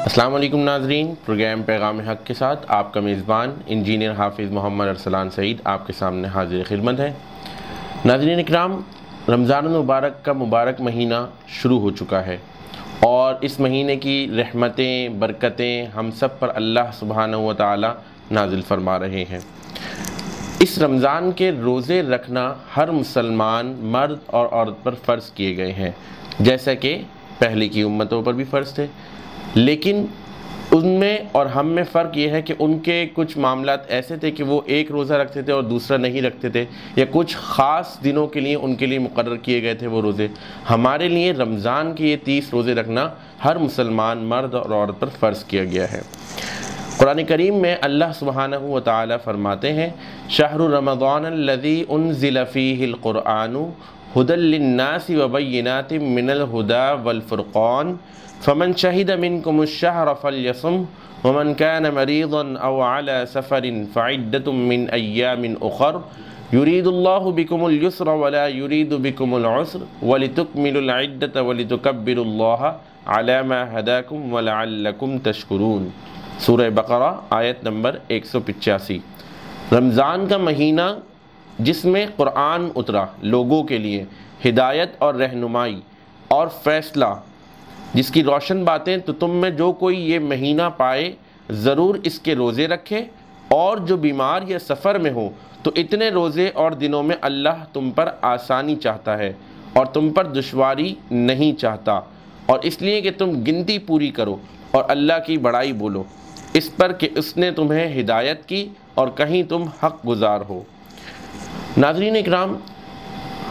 السلام علیکم ناظرین، پروگرام پیغام حق کے ساتھ آپ کا میزبان انجینئر حافظ محمد ارسلان سعید آپ کے سامنے حاضر خدمت ہے۔ ناظرین اکرام، رمضان المبارک کا مبارک مہینہ شروع ہو چکا ہے اور اس مہینے کی رحمتیں برکتیں ہم سب پر اللہ سبحانہ و تعالی نازل فرما رہے ہیں۔ اس رمضان کے روزے رکھنا ہر مسلمان مرد اور عورت پر فرض کیے گئے ہیں، جیسا کہ پہلے کی امتوں پر بھی فرض تھے، لیکن ان میں اور ہم میں فرق یہ ہے کہ ان کے کچھ معاملات ایسے تھے کہ وہ ایک روزہ رکھتے تھے اور دوسرا نہیں رکھتے تھے، یا کچھ خاص دنوں کے لیے ان کے لیے مقرر کیے گئے تھے وہ روزے۔ ہمارے لیے رمضان کے یہ 30 روزے رکھنا ہر مسلمان مرد اور عورت پر فرض کیا گیا ہے۔ قرآن کریم میں اللہ سبحانہ و تعالی فرماتے ہیں، شہر رمضان الذی انزل فیہ القرآن ھدی للناس وبینات من الھدی والفرقان فمن شہد منکم الشہر فلیصم ومن کان مریضا او علی سفر فعدۃ من ایام اخر یرید اللہ بکم اليسر ولا یرید بکم العسر ولتکملوا العدۃ ولتکبروا اللہ علی ما ھداکم ولعلکم تشکرون۔ سورہ بقرہ آیت نمبر 185۔ رمضان کا مہینہ جس میں قرآن اترا لوگوں کے لیے ہدایت اور رہنمائی اور فیصلہ، جس کی روشن باتیں، تو تم میں جو کوئی یہ مہینہ پائے ضرور اس کے روزے رکھے، اور جو بیمار یا سفر میں ہو تو اتنے روزے اور دنوں میں اللہ تم پر آسانی چاہتا ہے اور تم پر دشواری نہیں چاہتا، اور اس لیے کہ تم گنتی پوری کرو اور اللہ کی بڑائی بولو اس پر کہ اس نے تمہیں ہدایت کی اور کہیں تم حق گزار ہو۔ ناظرین اکرام،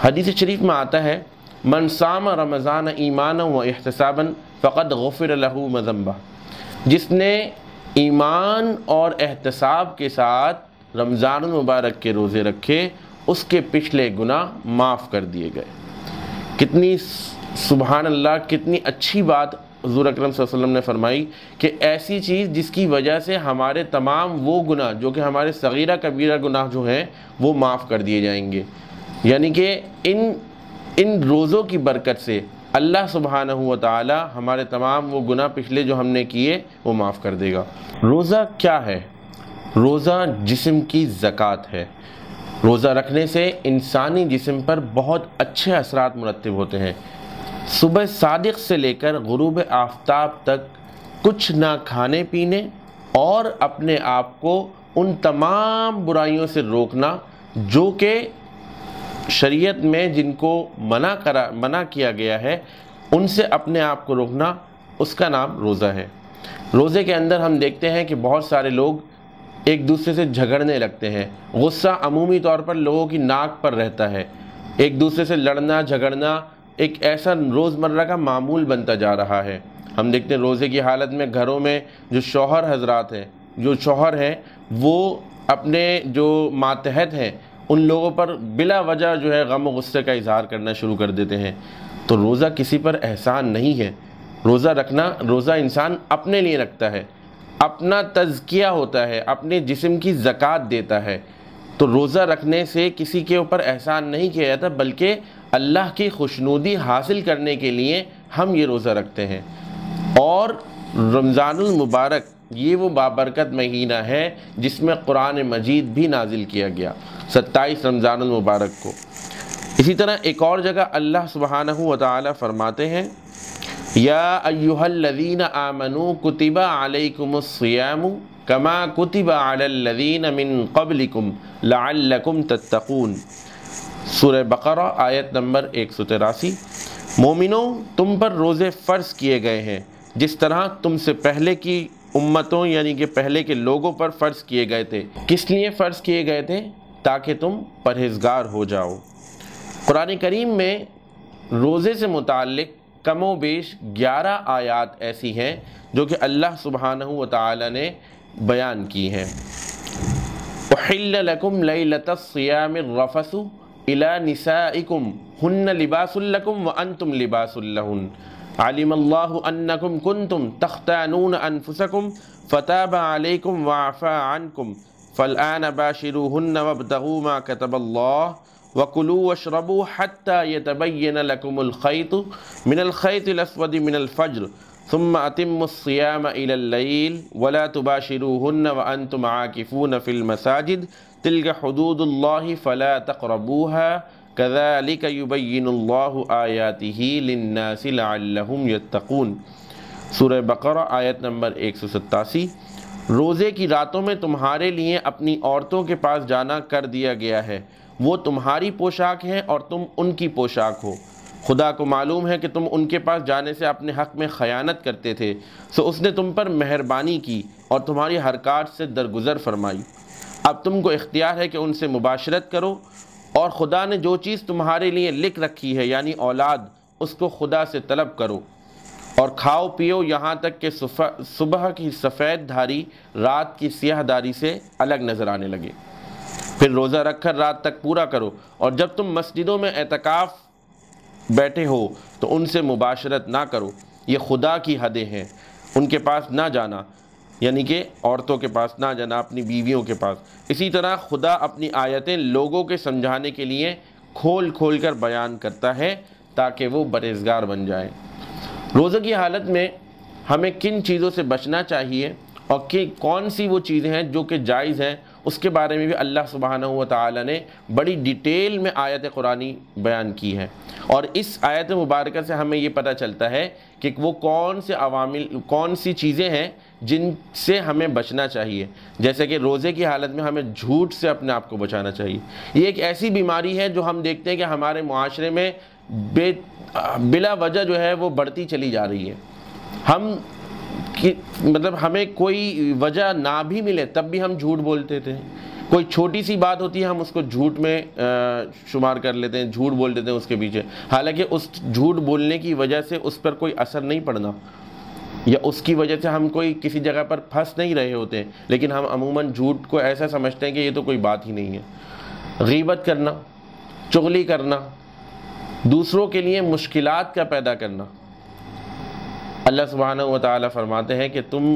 حدیث شریف میں آتا ہے، من صام رمضان ایمانا و احتسابا فقد غفر لہ ما ذنبہ، جس نے ایمان اور احتساب کے ساتھ رمضان المبارک کے روزے رکھے اس کے پچھلے گناہ معاف کر دیے گئے۔ کتنی سبحان اللہ، کتنی اچھی بات حضور اکرم صلی اللہ علیہ وسلم نے فرمائی کہ ایسی چیز جس کی وجہ سے ہمارے تمام وہ گناہ جو کہ ہمارے صغیرہ کبیرہ گناہ جو ہیں وہ معاف کر دیے جائیں گے، یعنی کہ ان روزوں کی برکت سے اللہ سبحانہ و تعالی ہمارے تمام وہ گناہ پچھلے جو ہم نے کیے وہ معاف کر دے گا۔ روزہ کیا ہے؟ روزہ جسم کی زکوٰۃ ہے۔ روزہ رکھنے سے انسانی جسم پر بہت اچھے اثرات مرتب ہوتے ہیں۔ صبح صادق سے لے کر غروب آفتاب تک کچھ نہ کھانے پینے اور اپنے آپ کو ان تمام برائیوں سے روکنا جو کہ شریعت میں جن کو منع کیا گیا ہے، ان سے اپنے آپ کو روکنا، اس کا نام روزہ ہے۔ روزے کے اندر ہم دیکھتے ہیں کہ بہت سارے لوگ ایک دوسرے سے جھگڑنے لگتے ہیں، غصہ عمومی طور پر لوگوں کی ناک پر رہتا ہے، ایک دوسرے سے لڑنا جھگڑنا ایک ایسا روزمرہ کا معمول بنتا جا رہا ہے۔ ہم دیکھتے ہیں روزے کی حالت میں گھروں میں جو شوہر حضرات ہیں، جو شوہر ہیں، وہ اپنے جو ماتحت ہیں ان لوگوں پر بلا وجہ جو ہے غم و غصے کا اظہار کرنا شروع کر دیتے ہیں۔ تو روزہ کسی پر احسان نہیں ہے۔ روزہ رکھنا، روزہ انسان اپنے لیے رکھتا ہے، اپنا تزکیہ ہوتا ہے، اپنے جسم کی زکوٰۃ دیتا ہے۔ تو روزہ رکھنے سے کسی کے اوپر احسان نہیں کیا جاتا، بلکہ اللہ کی خوشنودی حاصل کرنے کے لیے ہم یہ روزہ رکھتے ہیں۔ اور رمضان المبارک یہ وہ بابرکت مہینہ ہے جس میں قرآن مجید بھی نازل کیا گیا، 27 رمضان المبارک کو۔ اسی طرح ایک اور جگہ اللہ سبحانہ و تعالی فرماتے ہیں، یا ایھا الذین آمنوا کتب علیکم الصیام کما کتب علی الذین من قبلکم لعلکم تتقون۔ سورہ بقرہ آیت نمبر 183۔ مومنوں، تم پر روزے فرض کیے گئے ہیں جس طرح تم سے پہلے کی امتوں یعنی کہ پہلے کے لوگوں پر فرض کیے گئے تھے۔ کس لیے فرض کیے گئے تھے؟ تاکہ تم پرہیزگار ہو جاؤ۔ قرآن کریم میں روزے سے متعلق کم و بیش 11 آیات ایسی ہیں جو کہ اللہ سبحانہ و تعالی نے بیان کی ہیں۔ احل لکم لیلۃ الصیام الرفث الی نسائکم ہن لباس لکم وانتم لباس لہن علم اللہ انکم کنتم تختانون انفسکم فتاب علیکم وعفا عنکم فالآن باشروہن وابتغوا ما کتب اللہ وَكُلُوا وَاشْرَبُوا حَتَّى يَتَبَيَّنَ لَكُمُ الْخَيْطُ مِنَ الْخَيْطِ الْأَسْوَدِ مِنَ الْفَجْرِ ثُمَّ أَتِمُّوا الصِّيَامَ إِلَى اللَّيْلِ وَلَا تُبَاشِرُوهُنَّ وَأَنْتُمْ عَاكِفُونَ فِي الْمَسَاجِدِ تِلْكَ حُدُودُ اللَّهِ فَلَا تَقْرَبُوهَا كَذَلِكَ يُبَيِّنُ اللَّهُ آيَاتِهِ لِلنَّاسِ لَعَلَّهُمْ يَتَّقُونَ۔ سورہ بقرہ آیت نمبر 187۔ روزے کی راتوں میں تمہارے لیے اپنی عورتوں کے پاس جانا کر دیا گیا ہے، وہ تمہاری پوشاک ہیں اور تم ان کی پوشاک ہو۔ خدا کو معلوم ہے کہ تم ان کے پاس جانے سے اپنے حق میں خیانت کرتے تھے، سو اس نے تم پر مہربانی کی اور تمہاری حرکات سے درگزر فرمائی۔ اب تم کو اختیار ہے کہ ان سے مباشرت کرو، اور خدا نے جو چیز تمہارے لیے لکھ رکھی ہے یعنی اولاد، اس کو خدا سے طلب کرو، اور کھاؤ پیو یہاں تک کہ صبح کی سفید دھاری رات کی سیاہ دھاری سے الگ نظر آنے لگے، پھر روزہ رکھ کر رات تک پورا کرو، اور جب تم مسجدوں میں اعتکاف بیٹھے ہو تو ان سے مباشرت نہ کرو، یہ خدا کی حدیں ہیں۔ ان کے پاس نہ جانا یعنی کہ عورتوں کے پاس نہ جانا، اپنی بیویوں کے پاس۔ اسی طرح خدا اپنی آیتیں لوگوں کے سمجھانے کے لیے کھول کھول کر بیان کرتا ہے تاکہ وہ پرہیزگار بن جائیں۔ روزہ کی حالت میں ہمیں کن چیزوں سے بچنا چاہیے اور کون سی وہ چیزیں ہیں جو کہ جائز ہیں، اس کے بارے میں بھی اللہ سبحانہ و تعالی نے بڑی ڈیٹیل میں آیت قرآنی بیان کی ہے، اور اس آیت مبارکہ سے ہمیں یہ پتہ چلتا ہے کہ وہ کون سی چیزیں ہیں جن سے ہمیں بچنا چاہیے۔ جیسے کہ روزے کی حالت میں ہمیں جھوٹ سے اپنے آپ کو بچانا چاہیے۔ یہ ایک ایسی بیماری ہے جو ہم دیکھتے ہیں کہ ہمارے معاشرے میں بلا وجہ جو ہے وہ بڑھتی چلی جا رہی ہے۔ ہمیں کوئی وجہ نہ بھی ملے تب بھی ہم جھوٹ بولتے تھے، کوئی چھوٹی سی بات ہوتی ہے ہم اس کو جھوٹ میں شمار کر لیتے ہیں، جھوٹ بول دیتے ہیں اس کے پیچھے، حالانکہ اس جھوٹ بولنے کی وجہ سے اس پر کوئی اثر نہیں پڑنا، یا اس کی وجہ سے ہم کوئی کسی جگہ پر پھنس نہیں رہے ہوتے ہیں، لیکن ہم عموماً جھوٹ کو ایسا سمجھتے ہیں کہ یہ تو کوئی بات ہی نہیں ہے۔ غیبت کرنا، چغلی کرنا، دوسروں کے لیے مشکلات کا پیدا کرنا۔ اللہ سبحانہ و تعالیٰ فرماتے ہیں کہ تم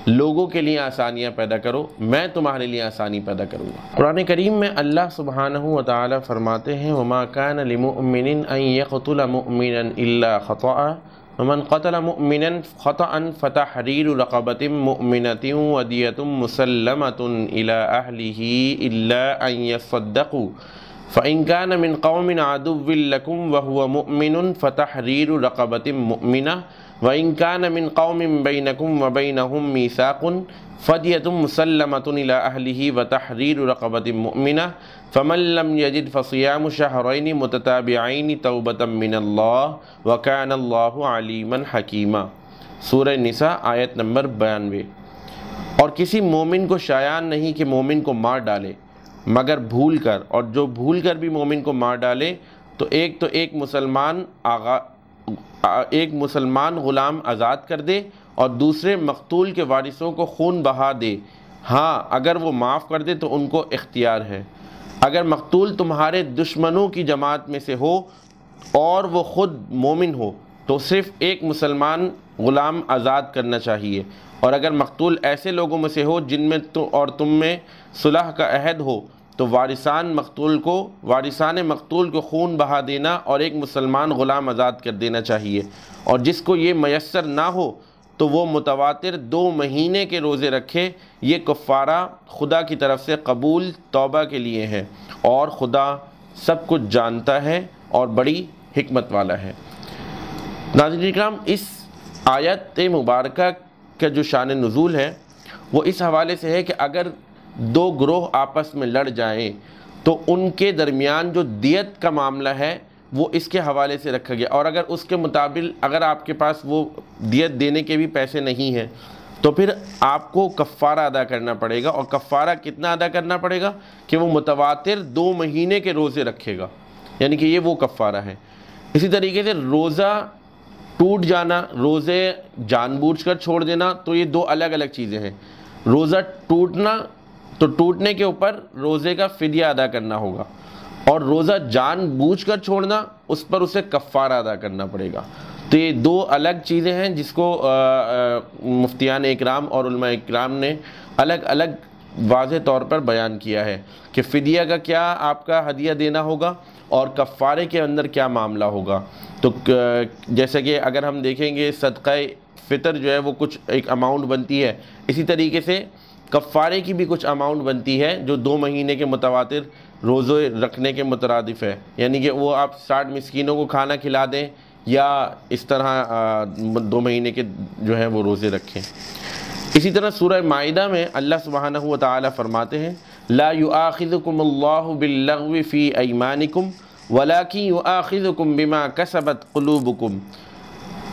لوگوں کے لیے آسانیاں پیدا کرو، میں تمہارے لیے آسانی پیدا کروں گا۔ قرآن کریم میں اللہ سبحانہ و تعالیٰ فرماتے ہیں وَمَا كَانَ لِمُؤْمِنٍ أَن يَقْتُلَ مُؤْمِنًا إِلَّا خَطَأً وَمَنْ قَتَلَ مُؤْمِنًا خَطَأً فَتَحْرِيرُ رَقَبَةٍ مُؤْمِنَةٍ وَدِيَةٌ مُسَلَّمَةٌ إِلَىٰ أَهْلِهِ إِلَّا أَن يَصَّدَّقُوا فَإِن كَانَ مِن قَوْمٍ عَدُوٍّ لَكُمْ وَهُوَ مُؤْمِنٌ فَتَحْرِيرُ رَقَبَةٍ مُؤْمِنَةٍ وَإِن كَانَ مِن قَوْمٍ بَيْنَكُمْ وَبَيْنَهُم مِّيثَاقٌ فَدِيَةٌ مُسَلَّمَةٌ إِلَىٰ أَهْلِهِ وَتَحْرِيرُ رَقَبَةٍ مُؤْمِنَةٍ فَمَن لَّمْ يَجِدْ فَصِيَامُ شَهْرَيْنِ مُتَتَابِعَيْنِ تَوْبَةً مِّنَ اللَّهِ وَكَانَ اللَّهُ عَلِيمًا حَكِيمًا۔ سورہ نساء آیت نمبر 92۔ اور کسی مومن کو شایان نہیں کہ مومن کو مار ڈالے مگر بھول کر، اور جو بھول کر بھی مومن کو مار ڈالے تو ایک مسلمان غلام آزاد کر دے اور دوسرے مقتول کے وارثوں کو خون بہا دے، ہاں اگر وہ معاف کر دے تو ان کو اختیار ہے۔ اگر مقتول تمہارے دشمنوں کی جماعت میں سے ہو اور وہ خود مومن ہو تو صرف ایک مسلمان غلام آزاد کرنا چاہیے، اور اگر مقتول ایسے لوگوں میں سے ہو جن میں تم میں صلح کا عہد ہو تو وارثان مقتول کو خون بہا دینا اور ایک مسلمان غلام آزاد کر دینا چاہیے، اور جس کو یہ میسر نہ ہو تو وہ متواتر 2 مہینے کے روزے رکھے، یہ کفارہ خدا کی طرف سے قبول توبہ کے لیے ہے، اور خدا سب کچھ جانتا ہے اور بڑی حکمت والا ہے۔ ناظرین اکرام، اس آیت مبارکہ کا جو شان نزول ہے وہ اس حوالے سے ہے کہ اگر 2 گروہ آپس میں لڑ جائیں تو ان کے درمیان جو دیت کا معاملہ ہے وہ اس کے حوالے سے رکھا گیا، اور اگر اس کے مطابق اگر آپ کے پاس وہ دیت دینے کے بھی پیسے نہیں ہیں تو پھر آپ کو کفارہ ادا کرنا پڑے گا، اور کفارہ کتنا ادا کرنا پڑے گا کہ وہ متواتر 2 مہینے کے روزے رکھے گا، یعنی کہ یہ وہ کفارہ ہے۔ اسی طریقے سے روزہ ٹوٹ جانا، روزے جان بوجھ کر چھوڑ دینا، تو یہ دو الگ الگ چیزیں ہیں۔ روزہ ٹوٹنا، تو ٹوٹنے کے اوپر روزے کا فدیہ ادا کرنا ہوگا، اور روزہ جان بوجھ کر چھوڑنا، اس پر اسے کفارہ ادا کرنا پڑے گا۔ تو یہ دو الگ چیزیں ہیں جس کو مفتیان اکرام اور علماء اکرام نے الگ الگ واضح طور پر بیان کیا ہے کہ فدیہ کا کیا آپ کا ہدیہ دینا ہوگا اور کفارے کے اندر کیا معاملہ ہوگا۔ تو جیسے کہ اگر ہم دیکھیں گے صدقہ فطر جو ہے وہ کچھ ایک اماؤنٹ بنتی ہے، اسی طریقے سے کفارے کی بھی کچھ اماؤنٹ بنتی ہے جو 2 مہینے کے متواتر روزے رکھنے کے مترادف ہے، یعنی کہ وہ آپ 60 مسکینوں کو کھانا کھلا دیں یا اس طرح 2 مہینے کے جو ہے وہ روزے رکھیں۔ اسی طرح سورہ مائدہ میں اللہ سبحانہ و تعالی فرماتے ہیں لا یؤاخذکم اللہ باللغو فی ایمانکم ولکن یؤاخذکم بما کسبت قلوبکم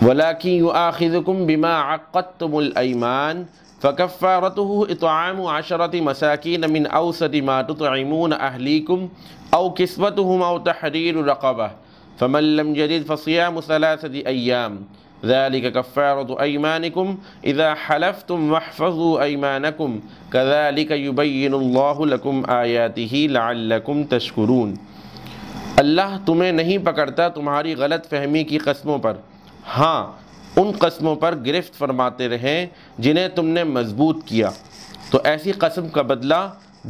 ولکن یؤاخذکم بما عقدتم الایمان فکفارته اطعام 10 مساکین من اوسط ما تطعمون اہلیکم او کسوتهم او تحریر رقبہ فمن لم يجد فصيام 3 أيام ذلك كفارة أيمانكم إذا حلفتم واحفظوا أيمانكم كذلك يبين الله لكم آياته لعلكم تشكرون۔ اللہ تمہیں نہیں پکڑتا تمہاری غلط فہمی کی قسموں پر، ہاں ان قسموں پر گرفت فرماتے رہیں جنہیں تم نے مضبوط کیا، تو ایسی قسم کا بدلہ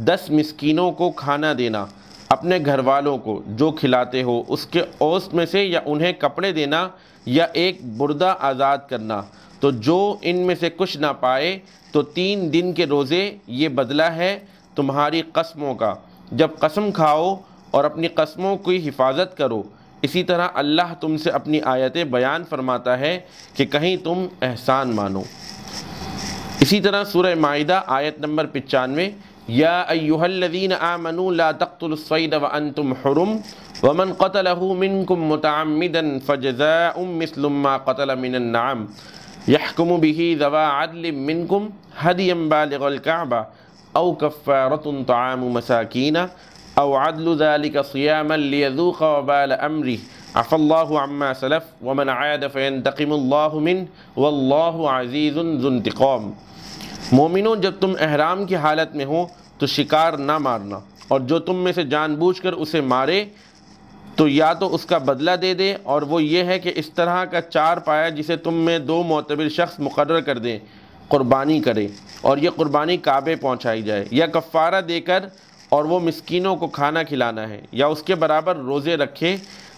10 مسکینوں کو کھانا دینا، اپنے گھر والوں کو جو کھلاتے ہو اس کے اوسط میں سے، یا انہیں کپڑے دینا یا ایک بردہ آزاد کرنا، تو جو ان میں سے کچھ نہ پائے تو 3 دن کے روزے، یہ بدلہ ہے تمہاری قسموں کا جب قسم کھاؤ، اور اپنی قسموں کی حفاظت کرو۔ اسی طرح اللہ تم سے اپنی آیتیں بیان فرماتا ہے کہ کہیں تم احسان مانو۔ اسی طرح سورہ مائدہ آیت نمبر 95 یا ایہا الذین آمنوا لا تقتلوا الصید وانتم حرم ومن قتلہ منکم متعمدا فجزاء مثل ما قتل من النعم یحکم بہ ذوی عدل منکم ہدیا بالغ الکعبہ او کفارۃ طعام مساکین او عدل ذلک صیاما لیذوق وبال امرہ عفا اللہ عما سلف ومن عاد فینتقم اللہ منہ واللہ عزیز ذو انتقام۔ مومنوں، جب تم احرام کی حالت میں ہو تو شکار نہ مارنا، اور جو تم میں سے جان بوجھ کر اسے مارے تو یا تو اس کا بدلہ دے دے، اور وہ یہ ہے کہ اس طرح کا 4 پایا جسے تم میں 2 معتبر شخص مقرر کر دیں، قربانی کرے، اور یہ قربانی کعبے پہنچائی جائے، یا کفارہ دے کر اور وہ مسکینوں کو کھانا کھلانا ہے، یا اس کے برابر روزے رکھے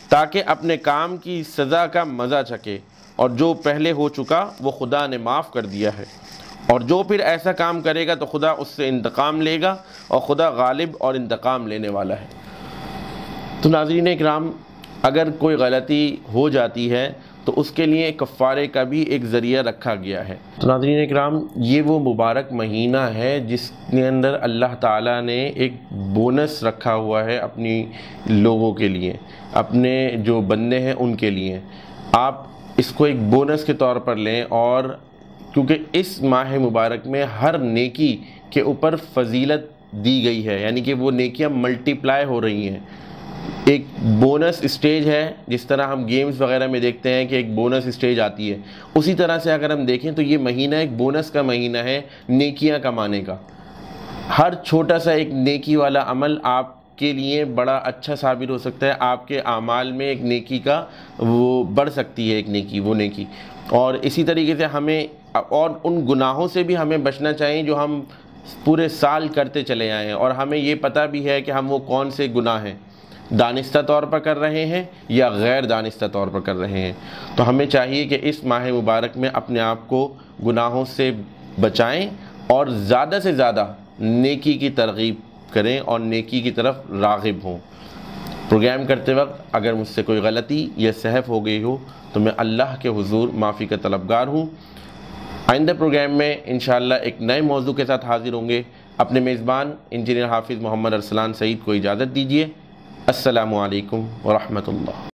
تاکہ اپنے کام کی سزا کا مزہ چکے، اور جو پہلے ہو چکا وہ خدا نے معاف کر دیا ہے، اور جو پھر ایسا کام کرے گا تو خدا اس سے انتقام لے گا، اور خدا غالب اور انتقام لینے والا ہے۔ تو ناظرین اکرام، اگر کوئی غلطی ہو جاتی ہے تو اس کے لیے کفارے کا بھی ایک ذریعہ رکھا گیا ہے۔ تو ناظرین اکرام، یہ وہ مبارک مہینہ ہے جس کے اندر اللہ تعالیٰ نے ایک بونس رکھا ہوا ہے اپنی لوگوں کے لیے، اپنے جو بندے ہیں ان کے لیے۔ آپ اس کو ایک بونس کے طور پر لیں، اور کیونکہ اس ماہ مبارک میں ہر نیکی کے اوپر فضیلت دی گئی ہے، یعنی کہ وہ نیکیاں ملٹی پلائی ہو رہی ہیں۔ ایک بونس اسٹیج ہے، جس طرح ہم گیمز وغیرہ میں دیکھتے ہیں کہ ایک بونس اسٹیج آتی ہے، اسی طرح سے اگر ہم دیکھیں تو یہ مہینہ ایک بونس کا مہینہ ہے نیکیاں کمانے کا۔ ہر چھوٹا سا ایک نیکی والا عمل آپ کے لیے بڑا اچھا ثابت ہو سکتا ہے، آپ کے اعمال میں ایک نیکی کا وہ بڑھ سکتی ہے، ایک نیکی وہ نیکی۔ اور اسی طریقے سے ہمیں اور ان گناہوں سے بھی ہمیں بچنا چاہیے جو ہم پورے سال کرتے چلے آئے ہیں، اور ہمیں یہ پتہ بھی ہے کہ ہم وہ کون سے گناہ ہیں، دانستہ طور پر کر رہے ہیں یا غیر دانستہ طور پر کر رہے ہیں۔ تو ہمیں چاہیے کہ اس ماہ مبارک میں اپنے آپ کو گناہوں سے بچائیں، اور زیادہ سے زیادہ نیکی کی ترغیب کریں اور نیکی کی طرف راغب ہوں۔ پروگرام کرتے وقت اگر مجھ سے کوئی غلطی یا سہو ہو گئی ہو تو میں اللہ کے حضور معافی کا طلبگار ہوں۔ آئندہ پروگرام میں انشاءاللہ ایک نئے موضوع کے ساتھ حاضر ہوں گے۔ اپنے میزبان انجینئر حافظ محمد ارسلان سعید کو اجازت دیجیے۔ السلام علیکم ورحمۃ اللہ۔